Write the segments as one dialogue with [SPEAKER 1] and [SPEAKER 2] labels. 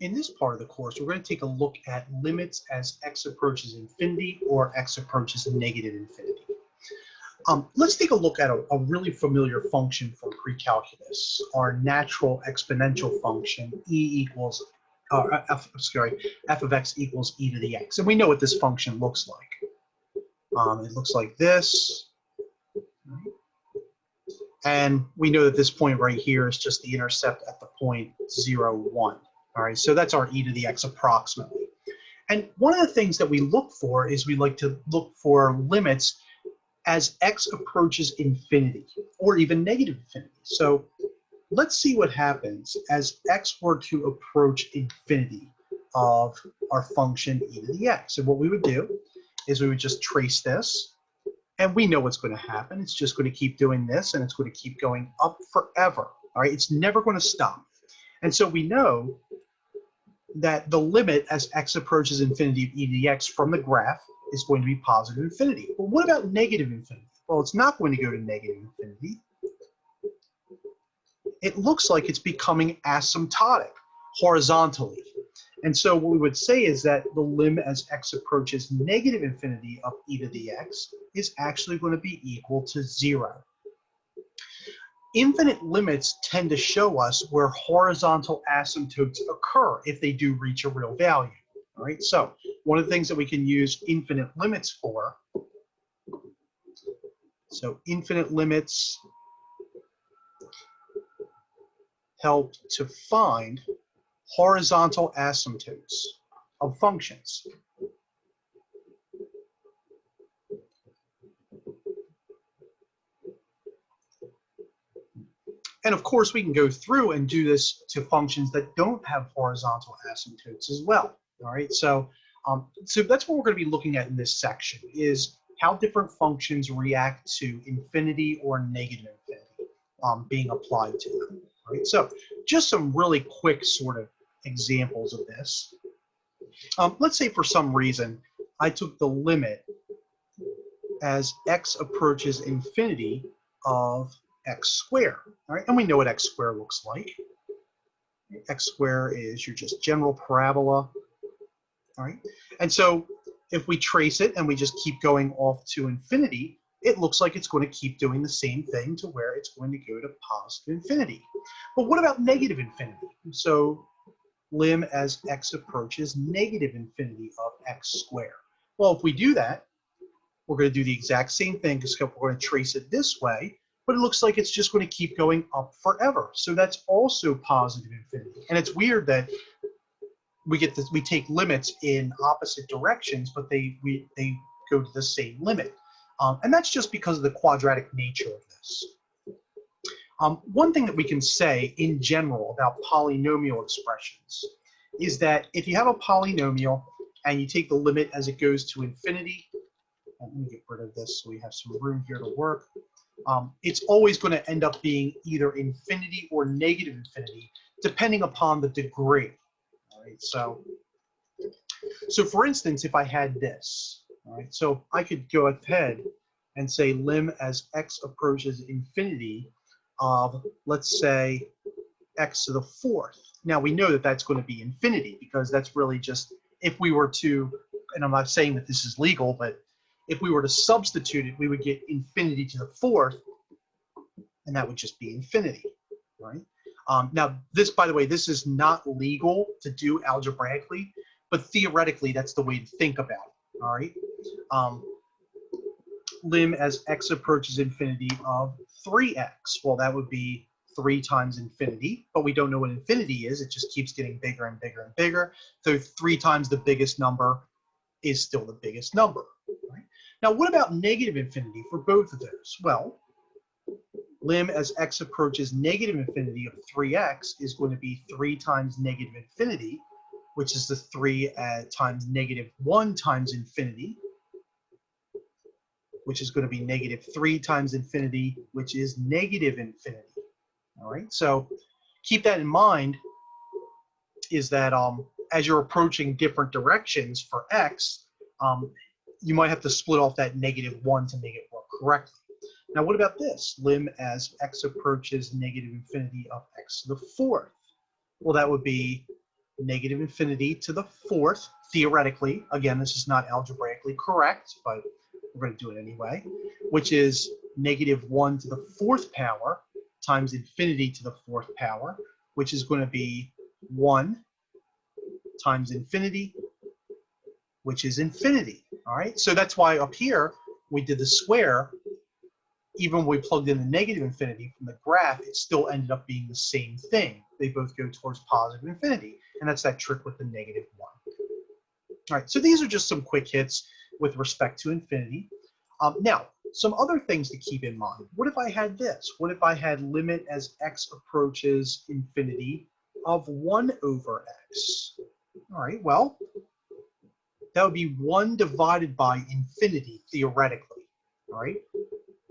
[SPEAKER 1] In this part of the course, we're going to take a look at limits as x approaches infinity or x approaches negative infinity. Let's take a look at a really familiar function from pre-calculus, our natural exponential function, f of x equals e to the x. And we know what this function looks like. It looks like this. And we know that this point right here is just the intercept at the point 0, 1. All right, so that's our e to the x approximately. And one of the things that we look for is we like to look for limits as x approaches infinity or even negative infinity. So let's see what happens as x were to approach infinity of our function e to the x. And what we would do is we would just trace this, and we know what's going to happen. It's just going to keep doing this, and it's going to keep going up forever. All right, it's never going to stop. And so we know that the limit as x approaches infinity of e to the x from the graph is going to be positive infinity. But what about negative infinity? Well, it's not going to go to negative infinity. It looks like it's becoming asymptotic horizontally. And so what we would say is that the limit as x approaches negative infinity of e to the x is actually going to be equal to 0. Infinite limits tend to show us where horizontal asymptotes occur if they do reach a real value. All right, so one of the things that we can use infinite limits for, so infinite limits help to find horizontal asymptotes of functions. And of course, we can go through and do this to functions that don't have horizontal asymptotes as well. All right, so that's what we're going to be looking at in this section, is how different functions react to infinity or negative infinity being applied to them. All right, so just some really quick sort of examples of this. Let's say for some reason I took the limit as x approaches infinity of x squared. All right, and we know what x squared looks like. X squared is your just general parabola. All right, and so if we trace it and we just keep going off to infinity, it looks like it's going to keep doing the same thing to where it's going to go to positive infinity. But what about negative infinity? So lim as x approaches negative infinity of x squared. Well, if we do that, we're going to do the exact same thing, except we're going to trace it this way, but it looks like it's just going to keep going up forever. So that's also positive infinity. And it's weird that we take limits in opposite directions, but they go to the same limit. And that's just because of the quadratic nature of this. One thing that we can say in general about polynomial expressions is that if you have a polynomial and you take the limit as it goes to infinity, and let me get rid of this so we have some room here to work, it's always going to end up being either infinity or negative infinity, depending upon the degree. All right, so for instance, if I had this, all right, so I could go ahead and say lim as x approaches infinity of, let's say, x to the 4th. Now we know that that's going to be infinity, because that's really just, if we were to, and I'm not saying that this is legal, but if we were to substitute it, we would get infinity to the 4th, and that would just be infinity, right? Now, this, by the way, this is not legal to do algebraically, but theoretically, that's the way to think about it, all right? Lim as x approaches infinity of 3x. Well, that would be 3 times infinity, but we don't know what infinity is. It just keeps getting bigger and bigger and bigger. So 3 times the biggest number is still the biggest number, right? Now, what about negative infinity for both of those? Well, lim as x approaches negative infinity of 3x is going to be 3 times negative infinity, which is the 3 times negative 1 times infinity, which is going to be negative 3 times infinity, which is negative infinity. All right, so keep that in mind, is that as you're approaching different directions for x, you might have to split off that negative 1 to make it work correctly. Now, what about this? Lim as x approaches negative infinity of x to the 4th. Well, that would be negative infinity to the fourth, theoretically. Again, this is not algebraically correct, but we're going to do it anyway, which is negative 1 to the fourth power times infinity to the fourth power, which is going to be 1 times infinity, which is infinity. All right, so that's why up here we did the square. Even when we plugged in the negative infinity from the graph, it still ended up being the same thing. They both go towards positive infinity, and that's that trick with the negative 1. All right, so these are just some quick hits with respect to infinity. Now, some other things to keep in mind. What if I had this? What if I had limit as x approaches infinity of 1 over x? All right, well, that would be 1 divided by infinity, theoretically. All right?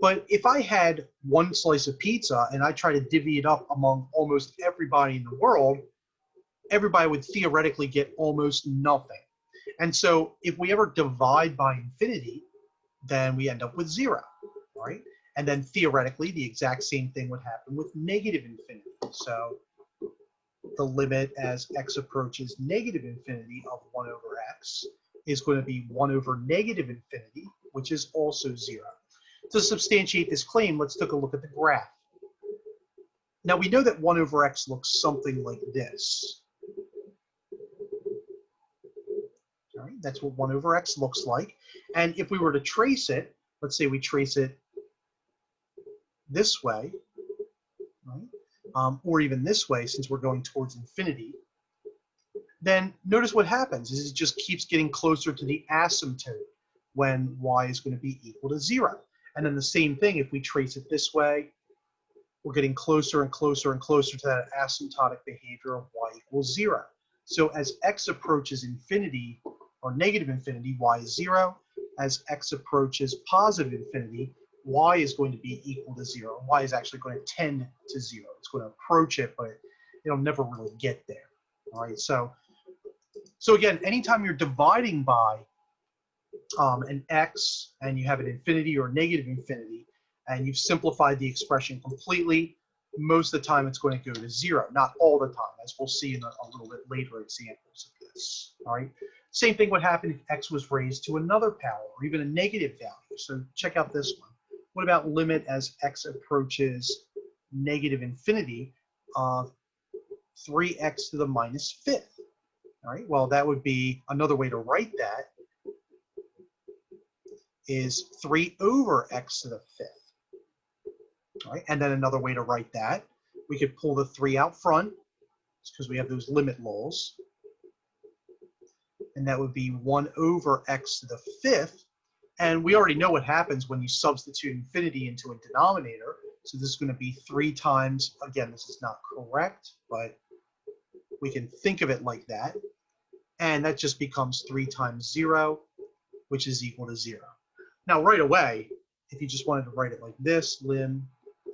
[SPEAKER 1] But if I had one slice of pizza and I try to divvy it up among almost everybody in the world, everybody would theoretically get almost nothing. And so if we ever divide by infinity, then we end up with 0, right? And then theoretically, the exact same thing would happen with negative infinity. So the limit as x approaches negative infinity of 1 over x is going to be 1 over negative infinity, which is also 0. To substantiate this claim, let's take a look at the graph. Now we know that 1 over x looks something like this. All right, that's what 1 over x looks like. And if we were to trace it, let's say we trace it this way, right? Or even this way, since we're going towards infinity, then notice what happens is it just keeps getting closer to the asymptote when y is going to be equal to 0. And then the same thing, if we trace it this way, we're getting closer and closer and closer to that asymptotic behavior of y equals 0. So as x approaches infinity, or negative infinity, y is 0. As x approaches positive infinity, y is going to be equal to 0. Y is actually going to tend to 0. It's going to approach it, but it'll never really get there. All right, so again, anytime you're dividing by an x and you have an infinity or negative infinity, and you've simplified the expression completely, most of the time it's going to go to 0. Not all the time, as we'll see in a little bit later examples of this. All right. Same thing would happen if x was raised to another power or even a negative value. So check out this one. What about limit as x approaches negative infinity of 3x to the minus fifth? All right. Well, that would be another way to write that is 3 over x to the fifth. All right, and then another way to write that, we could pull the 3 out front, because we have those limit laws, and that would be 1 over x to the fifth. And we already know what happens when you substitute infinity into a denominator. So this is going to be 3 times, again, this is not correct, but we can think of it like that. And that just becomes 3 times 0, which is equal to 0. Now, right away, if you just wanted to write it like this, lim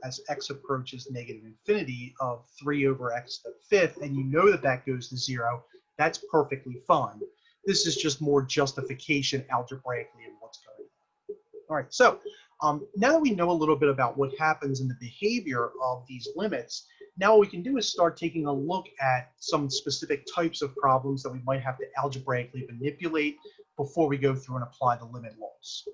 [SPEAKER 1] as x approaches negative infinity of 3 over x to the fifth, and you know that that goes to 0, that's perfectly fine. This is just more justification algebraically of what's going on. All right, so now that we know a little bit about what happens in the behavior of these limits, now what we can do is start taking a look at some specific types of problems that we might have to algebraically manipulate before we go through and apply the limit laws.